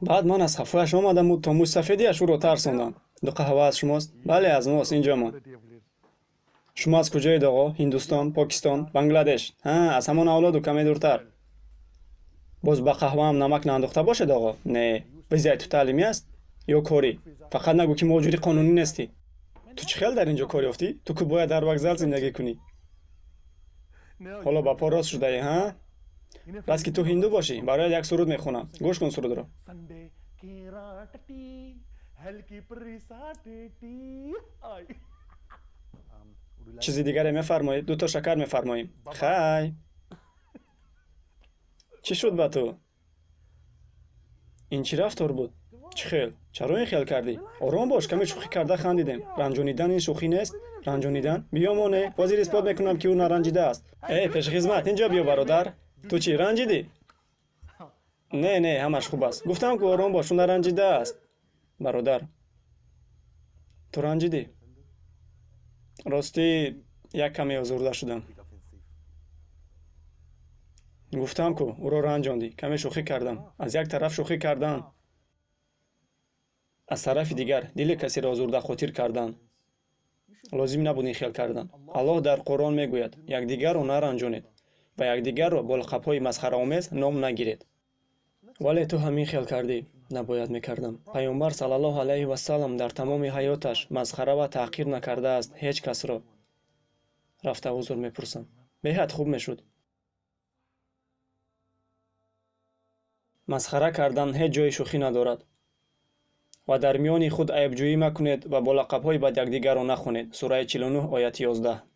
баъд ман аз хафояш омадаму то мӯйсафедиаш ӯро тарсондам. ду қаҳва аз шумост? Бале, аз мост, инҷомон. шумо аз куҷоед оғо? Ҳиндустон, Покистон, Бангладеш? Аз ҳамон авлоду каме дуртар. боз ба қаҳваам намак наандохта бошед оғо? Не, вазияи ту таълимӣ аст ё корӣ? Фақат нагӯ ки муҳоҷири қонунӣ нестӣ. ту чӣ хел дар ин ҷо кор ёфтӣ? Ту ку бояд дар вокзал зиндагӣ кунӣ. ҳоло ба по рост шудаӣ, ҳа? бас ки ту ҳинду бошӣ, барояд як суруд мехонам. гӯш кун сурудро. чизи дигаре мефармоед? ду то шакар мефармоем. хай. чӣ шуд ба ту? ин чӣ рафтор буд? чӣ хел? чаро ин хел кардӣ? ором бош, каме шӯхӣ карда хандидем. ранҷонидан ин шӯхӣ нест? ранҷонидан? биё моне, ҳозир исбот мекунам ки ӯ наранҷидааст. пешхизмат, ин ҷо биё бародар. ту чӣ, ранҷидӣ? Не, ҳамаш хуб аст. гуфтам ки ором бош, ӯ наранҷидааст. бародар, ту ранҷидӣ? ростӣ як каме озурда шудам. гуфтам ку ӯро ранҷондӣ, каме шӯхӣ кардам. аз як тараф шӯхӣ кардан, аз тарафи дигар дили касиро озурда хотир кардан. лозим набуд ин хел кардан. аллоҳ дар қуръон мегӯяд: якдигарро наранҷонед ва якдигарро бо лақабҳои масхараомез ном нагиред. вале ту ҳамин хел кардӣ. набояд мекардам. пайғамбар саллаллоҳу алайҳи вассалам дар тамоми ҳаёташ масхара ва таҳқир накардааст ҳеҷ касро. рафта узр мепурсам. беҳад хуб мешуд. масхара кардан ҳеҷ ҷои шӯхӣ надорад. ва дар миёни худ айбҷӯӣ макунед ва бо лақабҳои бад якдигарро нахонед. сураи 49 ояти 11.